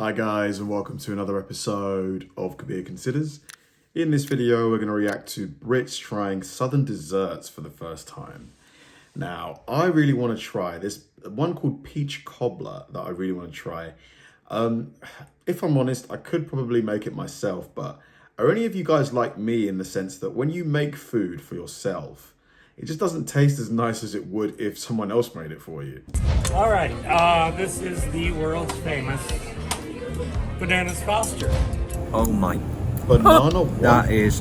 Hi guys, and welcome to another episode of Kabir Considers. In this video, we're going to react to Brits trying southern desserts for the first time. Now, I really want to try this one called peach cobbler that I really want to try. If I'm honest, I could probably make it myself, but are any of you guys like me in the sense that when you make food for yourself, it just doesn't taste as nice as it would if someone else made it for you? All right, this is the world's famous Bananas Foster. Oh my. Banana what? That is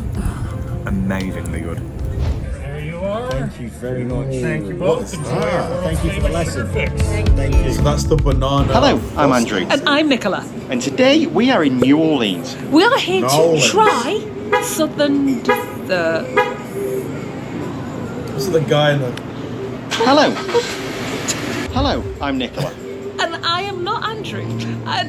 amazingly good. There you are. Thank you very much. Thank you What both. is Enjoy that? our world's Thank you for the famous lesson. sugar fix. Thank you. So that's the banana. Hello, I'm Andrew, And I'm Nicola. and today we are in New Orleans. We are here No. to try southern dessert. This is the guy in the... Hello. Hello, I'm Nicola. And I am not Andrew.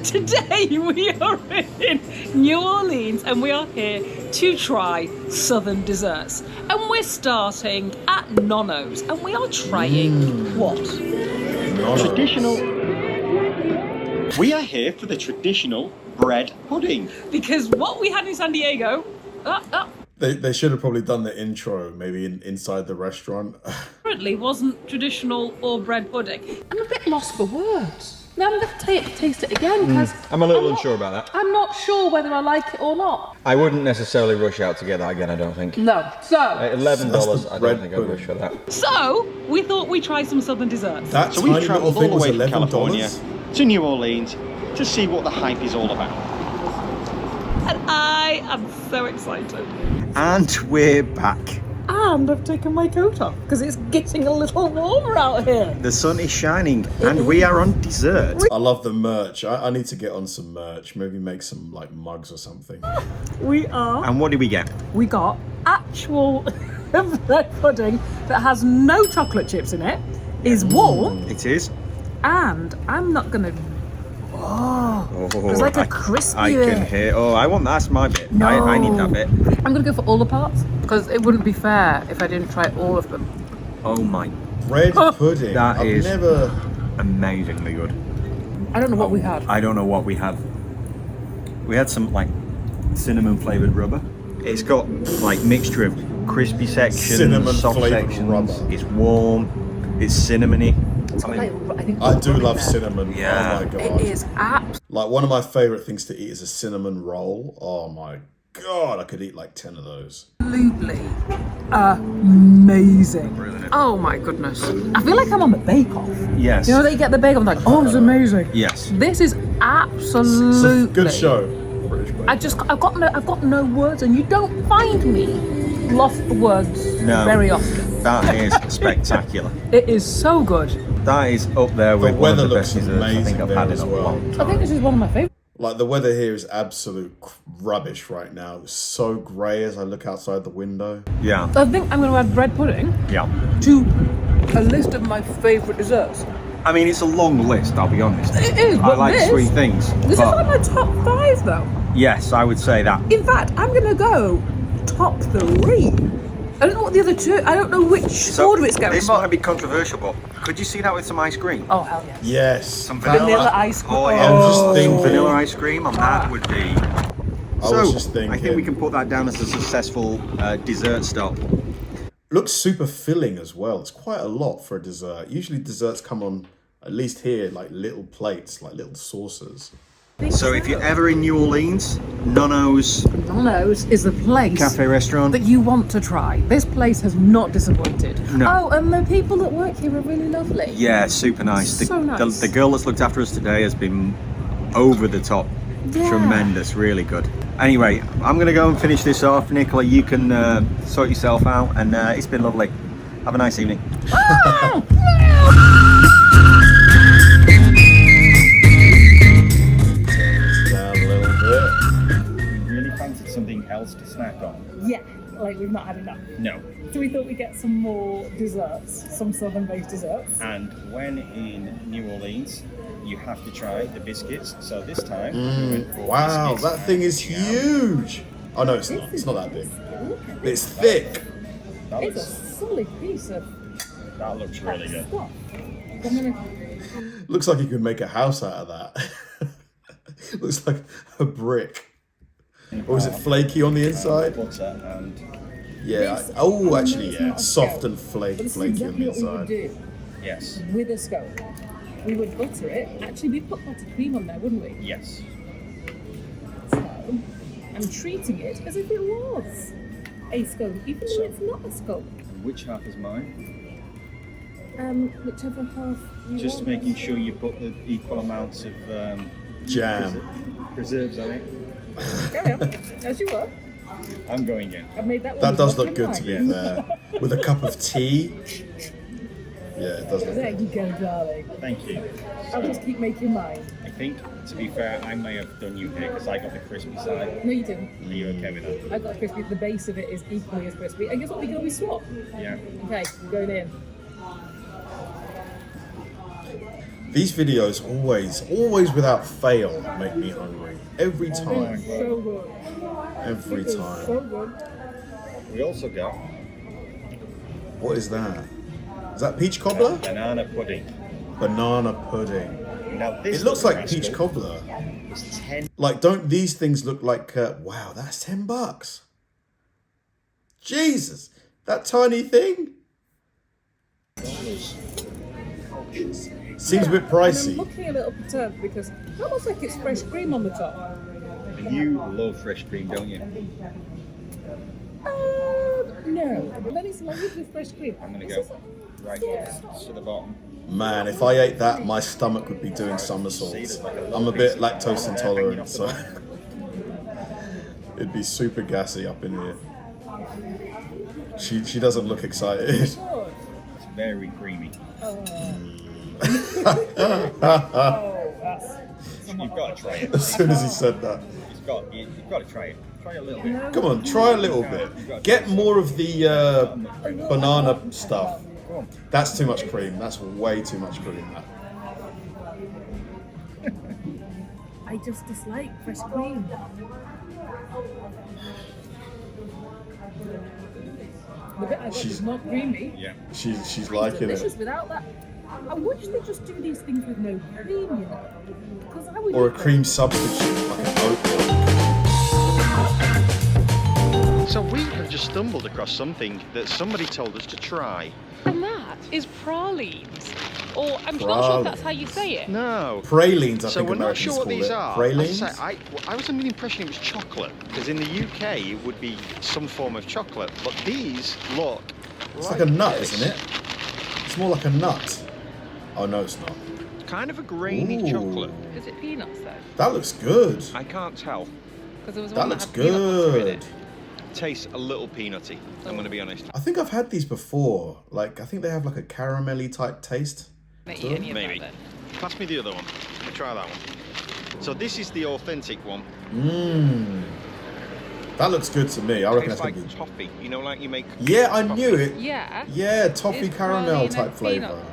Today we are in New Orleans and we are here to try southern desserts. And we're starting at Nono's and we are trying what? Traditional. We are here for the traditional bread pudding. Because what we had in San Diego... They should have probably done the intro maybe inside the restaurant. apparently wasn't traditional or bread pudding. I'm a bit lost for words. Now I'm going to taste it again because I'm a little unsure about that. I'm not sure whether I like it or not. I wouldn't necessarily rush out to get that again, I don't think. No. So, At $11, That's the I bread don't think I'd pudding. rush for that. So we thought we'd try some southern desserts. That So tiny we little travelled all thing the was way from $11? California to New Orleans to see what the hype is all about. And I am so excited. And we're back. And I've taken my coat off because it's getting a little warmer out here. The sun is shining and we are on dessert. I love the merch. I need to get on some merch. Maybe make some like mugs or something. We And what did we get? got actual bread pudding that has no chocolate chips in it, is warm, It is. and I'm not gonna. Oh, there's like a crispy I bit. can hear. Oh, I want that's my bit. No. I need that bit. I'm going to go for all the parts because it wouldn't be fair if I didn't try all of them. Oh my. Bread pudding. That I've is- never... Amazingly good. I don't know what we had. I don't know what we had. We had some like cinnamon flavored rubber. It's got like mixture of crispy sections, Cinnamon soft flavoured sections. rubber. It's warm. It's cinnamony. It's got, like, I think I do rubber in love there. cinnamon. Yeah. Oh my god. It is Like one of my favourite things to eat is a cinnamon roll. Oh my god, I could eat like 10 of those. absolutely amazing. Brilliant. Oh my goodness. I feel like I'm on the Bake Off. Yes. You know, they get the Bake Off, I'm like, oh, it's amazing. Yes. This is It's absolutely a good show. British Bake Off. I've got no words, and you don't find me lost for words No. very often. That is spectacular. It is so good. That is up there with one of weather the looks best desserts I think amazing I've there had in as a well. long I time. think this is one of my favourites. Like the weather here is absolute rubbish right now. It's so grey as I look outside the window. Yeah. I think I'm going to add bread pudding Yeah. to a list of my favourite desserts. I mean, it's a long list, I'll be honest. It is, I but like this- sweet things. This is but like my top 5, though. yes, I would say that. In fact, I'm going to go top 3. I don't know what the other two. I don't know which order it's going. This but- might be controversial, but could you see that with some ice cream? Oh hell yes. Yes. Some Vanilla ice cream. Oh, I yeah. was just thinking. Vanilla ice cream on that would be. I was just thinking. I think we can put that down as a successful dessert stop. Looks super filling as well. It's quite a lot for a dessert. Usually desserts come on, at least here, like little plates, like little saucers. So if you're ever in New Orleans, Nono's Nono's is the place cafe restaurant. that you want to try. This place has not disappointed. No. Oh, and the people that work here are really lovely. Yeah, super nice. So nice. The girl that's looked after us today has been over the top. Yeah. Tremendous, really good. Anyway, I'm going to go and finish this off. Nicola, you can sort yourself out, and it's been lovely. Have a nice evening. Down a little bit. Really fancied something else to snack on? Yeah, like we've not had enough. No. So we thought we'd get some more desserts, some southern-based desserts. And when in New Orleans, you have to try the biscuits. So this time, we went for Wow, biscuits that thing and is jam. huge. Oh no, it's not. It's not that big. It's thick. That It's a looks, solid piece of that looks really good. stuff. I'm gonna Looks like you could make a house out of that. Looks like a brick. Or is it flaky on the inside? Butter and Yeah. Oh, actually, yeah. Soft and But this is flaky on exactly the what we would inside. do yes, with a scone. We would butter it. Actually, we'd put buttercream on there, wouldn't we? yes. So, I'm treating it as if it was a scone, even though it's not a scone. And which half is mine? Whichever half you Just want. making sure you put the equal amounts of Jam. preserves on it. Carry on, as you were. I'm going in. I've made that one. That does with look good to lemon. be fair. With a cup of tea. Yeah, it does look There good. you go, darling. Thank you. I'll just keep making mine. I think, to be fair, I may have done you here because I got the crispy side. No, you didn't. Are you okay with that? I've got crispy. The base of it is equally as crispy. And guess what? We can always swap. Yeah. Okay, going in. These videos always without fail make me hungry. Every time. So good. Every It's time. so good. We also got What is that? Is that peach cobbler? banana pudding. Banana pudding. Now this It looks like rascal peach cobbler. is 10 Like, don't these things look like, wow, that's $10. Jesus, that tiny thing? dollars. Seems a bit And I'm pricey. looking a little perturbed because it looks like it's fresh cream on the top. And you love fresh cream, don't you? No. But then it's loaded with fresh cream. I'm gonna This go is like- right to the bottom. Man, if I ate that, my stomach would be doing somersaults. I'm a bit lactose intolerant, so it'd be super gassy up in here. She doesn't look excited. Good. It's very creamy. Oh, that's You've got to try it. As soon as he said that. You've got to try it. Try a little bit. Come on, try a little bit. Get more of the banana stuff. Come on. That's too much cream. That's way too much cream. That. I just dislike fresh cream. The bit I got is not creamy. Yeah. She's liking Delicious it. without that. I wish they just do these things with no cream, you know. Because I would Or a eat them. cream substitute, like an oat milk. So we have just stumbled across something that somebody told us to try. And that is pralines. Or I'm not sure if that's how you say it. No. Pralines, I So think we're not Americans sure what call these it. are. Pralines? As I say, I was under the impression it was chocolate, because in the UK it would be some form of chocolate, but these look It's like a nut, this. isn't it? It's more like a nut. Oh no, it's not. Kind of a grainy Ooh. chocolate. Is it peanuts though? That looks good. I can't tell. Because there was That one looks that had peanut butter in good. it. Tastes a little peanutty, I'm going to be honest. I think I've had these before. Like, I think they have like a caramelly type taste. Don't eat any of Maybe. that Pass me the other one. I'll try that one. So this is the authentic one. Mmm. That looks good to me. I reckon Tastes that's like gonna be. toffee. You know, like you make. Yeah, I toffee. knew it. then. Yeah. Yeah, toffee It's caramel praline type and flavour. peanut.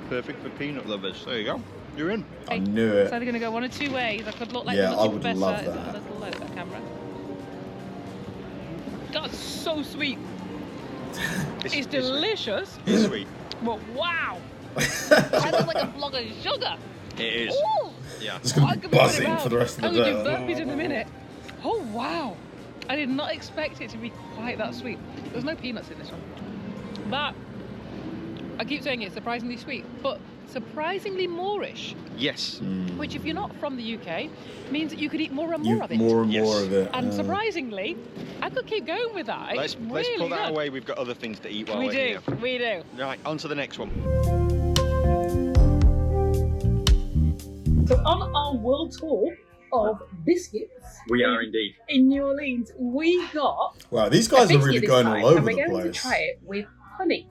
Perfect for peanut lovers. There you go. You're in. I knew it. So they're going to go one of two ways. I could look like Yeah, the I nutty would professor. love Is that that. a little low, that camera? That's so sweet. It's delicious. It's sweet. But wow. That looks like a block of sugar. It is. Ooh. Yeah. It's gonna I be could put it buzzing around. for the rest of I'm the going to do day. burpees in a minute. Oh, wow. I did not expect it to be quite that sweet. There's no peanuts in this one. But I keep saying it's surprisingly sweet, but surprisingly Moorish, Yes. which if you're not from the UK, means that you could eat more and more You, of it. more and Yes. more of it. And surprisingly, I could keep going with that. Let's It's really put that good. away. We've got other things to eat while We we're do, here. we do. Right, on to the next one. So on our world tour of biscuits We are indeed. in New Orleans, we got Wow, these a guys are biscuit really this going time, all over and we're the going to place. try it with honey.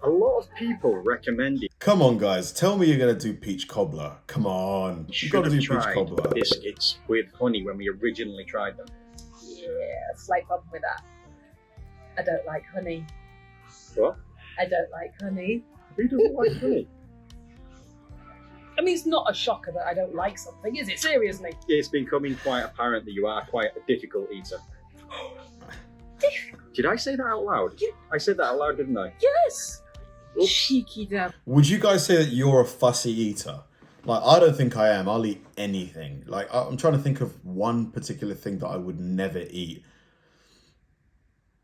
A lot of people recommend it. Come on, guys. Tell me you're going to do peach cobbler. Come on. You You've got to do should have peach tried cobbler. biscuits with honey when we originally tried them. Yeah, slight problem with that. I don't like honey. What? I don't like honey. Who doesn't like honey? I mean, it's not a shocker that I don't like something, is it? Seriously. It's becoming quite apparent that you are quite a difficult eater. Did I say that out loud? I said that out loud, didn't I? Yes. Oops. Cheeky damn. Would you guys say that you're a fussy eater? Like, I don't think I am. I'll eat anything. Like, I'm trying to think of one particular thing that I would never eat.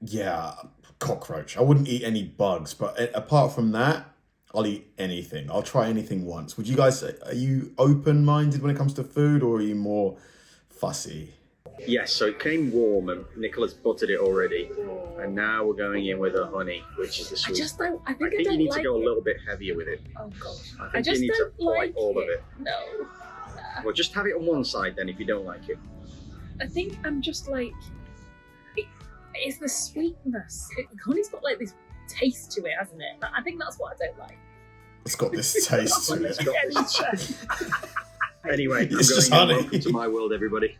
Yeah, cockroach. I wouldn't eat any bugs, but apart from that, I'll eat anything. I'll try anything once. Would you guys, are you open-minded when it comes to food, or are you more fussy? Yes, so it came warm and Nicola's buttered it already. And now we're going in with a honey, which is the sweet. I think you need to go a little bit heavier with it. Oh gosh. I think you need to bite all of it. No. Well, just have it on one side then if you don't like it. I think I'm just like, it's the sweetness. Honey's got like this taste to it, hasn't it? I think that's what I don't like. It's got this taste to it. Anyway, It's I'm just going in. honey. Welcome to my world, everybody.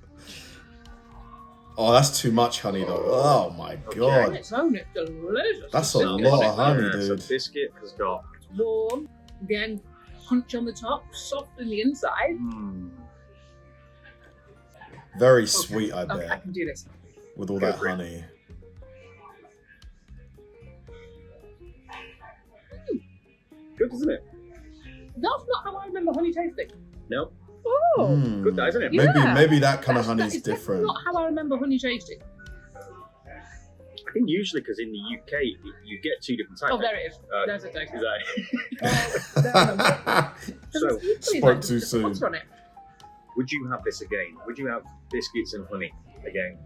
Oh, that's too much honey, though. Oh my god. It's delicious. That's a It's lot of honey, So dude. biscuit has got. warm, again, punch on the top, soft on the inside. Very sweet, I Okay, I bet, can do this. with all Go that for it. honey. Good, isn't it? That's not how I remember honey tasting. No? Oh, Mm. Good, that, isn't it? Yeah. Maybe that kind of That's- honey that is is definitely different. not how I remember honey tasting. I think usually because in the UK you get two different types. Oh, there it is. There's it. Is that? So, Spoke too soon. What's on it? would you have this again? Would you have biscuits and honey again?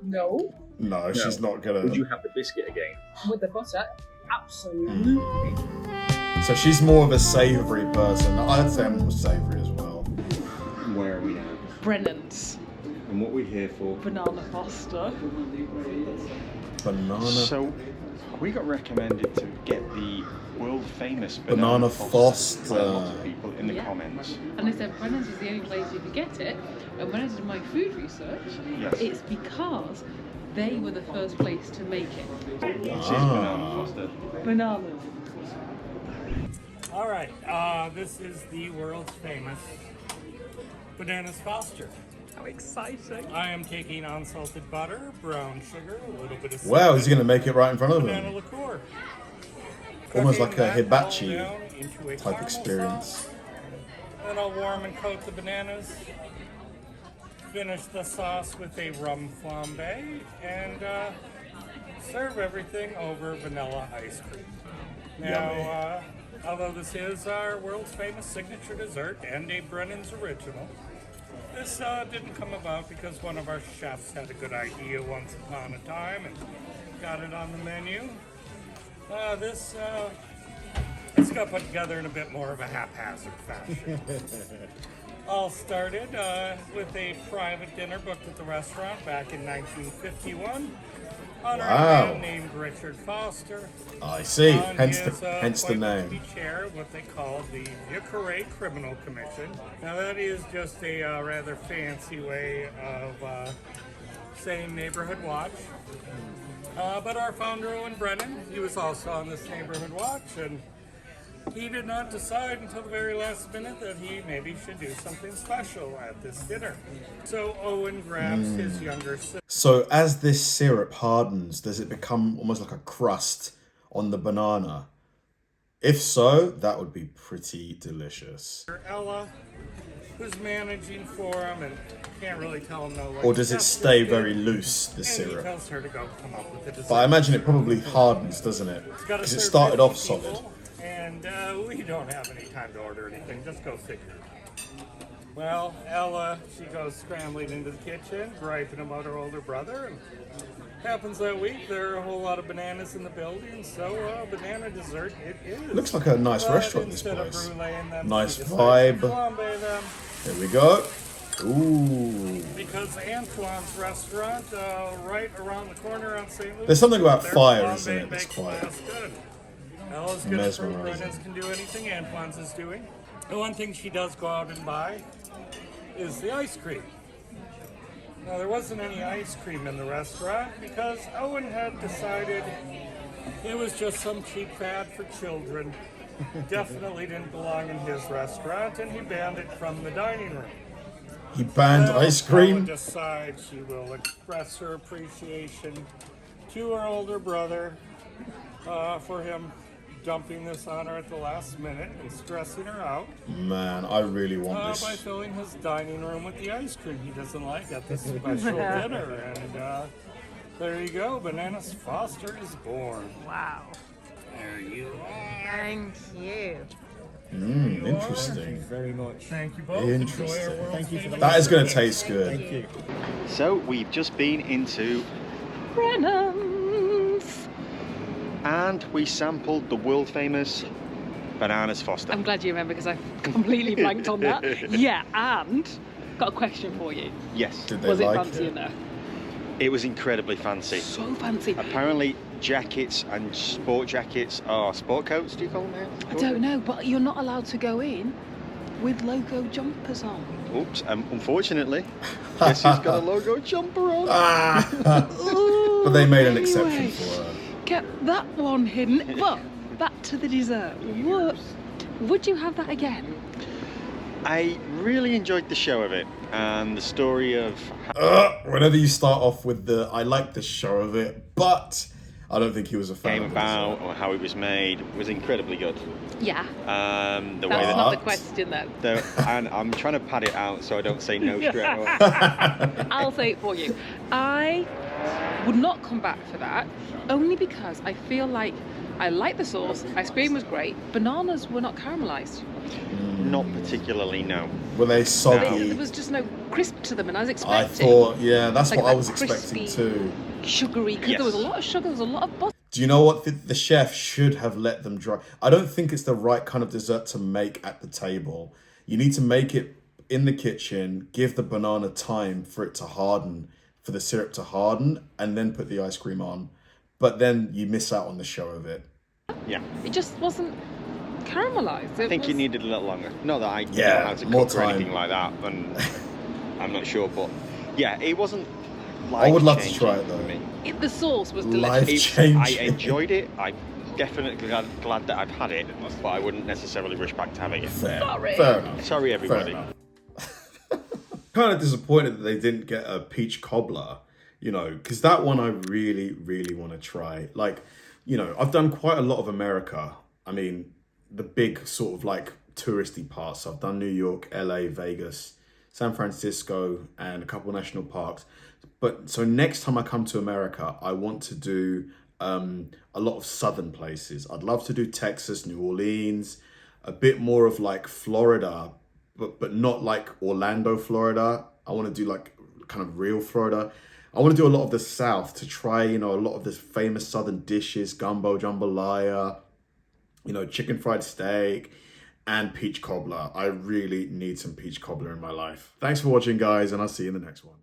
No. No, she's not gonna. Would you have the biscuit again? With the butter, absolutely. So she's more of a savoury person. I'd say I'm more savoury as well. Where are we now? Brennan's And what we're here for? banana foster. Banana. So, we got recommended to get the world famous Banana Foster. by a lot of people in the Yeah. comments. And they said Brennan's is the only place you could get it. And when I did my food research, Yes. it's because they were the first place to make it. This is Banana Foster. Bananas. All right, this is the world's famous Bananas Foster. How exciting. I am taking unsalted butter, brown sugar, a little bit of Wow, is he cinnamon, gonna make it right in front of banana him? liqueur. Almost Cooking like a that hibachi all down into a type caramel experience. sauce. Then I'll warm and coat the bananas. Finish the sauce with a rum flambe and serve everything over vanilla ice cream. Now, although this is our world's famous signature dessert and a Brennan's original, this didn't come about because one of our chefs had a good idea once upon a time and got it on the menu. This got put together in a bit more of a haphazard fashion. All started with a private dinner booked at the restaurant back in 1951 on Wow. a man named Richard Foster. I see. On Hence his, the appointment name. to chair what they call the Euchre Criminal Commission. Now that is just a rather fancy way of saying neighborhood watch. But our founder, Owen Brennan, he was also on this neighborhood watch, and he did not decide until the very last minute that he maybe should do something special at this dinner. So Owen grabs his younger sister. So as this syrup hardens, does it become almost like a crust on the banana? If so, that would be pretty delicious. Ella, who's managing for him and can't really tell him no. Or does it stay very loose, the And he syrup? tells her to go come up with the dessert. But I imagine it probably hardens, doesn't it? It's gotta Because it serve started off 50 solid. people, and we don't have any time to order anything. Just go figure. Well, Ella, she goes scrambling into the kitchen, griping about her older brother, and happens that week there are a whole lot of bananas in the building, so banana dessert it is. Looks like a nice But restaurant, this instead of place. bruleeing them, Nice she decided to vibe. flambe them. Here we go. Ooh. Because Antoine's restaurant, right around the corner on St. Louis. There's something about their fire, flambe isn't it, that's baked quite last good. Ella's good to prove mesmerizing. Brennan's can do anything Antoine's is doing. The one thing she does go out and buy is the ice cream. Now, there wasn't any ice cream in the restaurant because Owen had decided it was just some cheap fad for children. Definitely didn't belong in his restaurant, and he banned it from the dining room. He banned Well, ice Ella cream. decides she will express her appreciation to her older brother for him dumping this on her at the last minute and stressing her out Man, I really want by this. filling his dining room with the ice cream he doesn't like at this special dinner. And there you go, Bananas Foster is born. Wow. There you are. Thank you. Interesting. Very much. Thank you both. Interesting. Enjoy our Thank you for the That is going to taste good. Thank you. So we've just been into Brennan's. and we sampled the world famous Bananas Foster. I'm glad you remember because I completely blanked on that. Yeah, and got a question for you. Yes, Did they Was it like fancy in there? it was incredibly fancy. So fancy. Apparently jackets and sport jackets are sport coats, do you call them here? I don't know, but you're not allowed to go in with logo jumpers on. Oops, unfortunately, guess who's got a logo jumper on? But they made an exception Anyway, for her. kept that one hidden. But back to the dessert. What? Would you have that again? I really enjoyed the show of it and the story of Whenever you start off with the, I like the show of it, but I don't think he was a fan came of the about dessert. or how it was made was incredibly good. Yeah. The way That's that not the question then. and I'm trying to pad it out so I don't say no straight away. I'll say it for you. I would not come back for that, only because I feel like I like the sauce, ice cream was great, bananas were not caramelised. Not particularly, no. Were they There soggy? was just no crisp to them, and I was I expecting thought, yeah, that's like what I that was expecting crispy, too. sugary, because there was a lot of sugar, there was a lot of butter. Do you know what? The chef should have let them dry. I don't think it's the right kind of dessert to make at the table. You need to make it in the kitchen, give the banana time for it to harden, for the syrup to harden, and then put the ice cream on. But then you miss out on the show of it. Yeah. It just wasn't caramelised. I think you needed a little longer. Not that I Yeah, know how to more cook or anything time. like that, and I'm not sure, but yeah, it wasn't. I would love to life-changing try it, for though. me. The sauce was delicious. Life I changing. enjoyed it. I'm definitely glad that I've had it, but I wouldn't necessarily rush back to having it. Fair. Sorry. Fair enough. Sorry, Fair everybody. enough. Kind of disappointed that they didn't get a peach cobbler, you know, because that one I really, really want to try. Like, you know, I've done quite a lot of America. I mean, the big sort of like touristy parts. I've done New York, LA, Vegas, San Francisco, and a couple national parks. But so next time I come to America, I want to do a lot of southern places. I'd love to do Texas, New Orleans, a bit more of like Florida, but not like Orlando, Florida. I want to do like kind of real Florida. I want to do a lot of the South to try, you know, a lot of the famous southern dishes, gumbo, jambalaya, you know, chicken fried steak, and peach cobbler. I really need some peach cobbler in my life. Thanks for watching, guys, and I'll see you in the next one.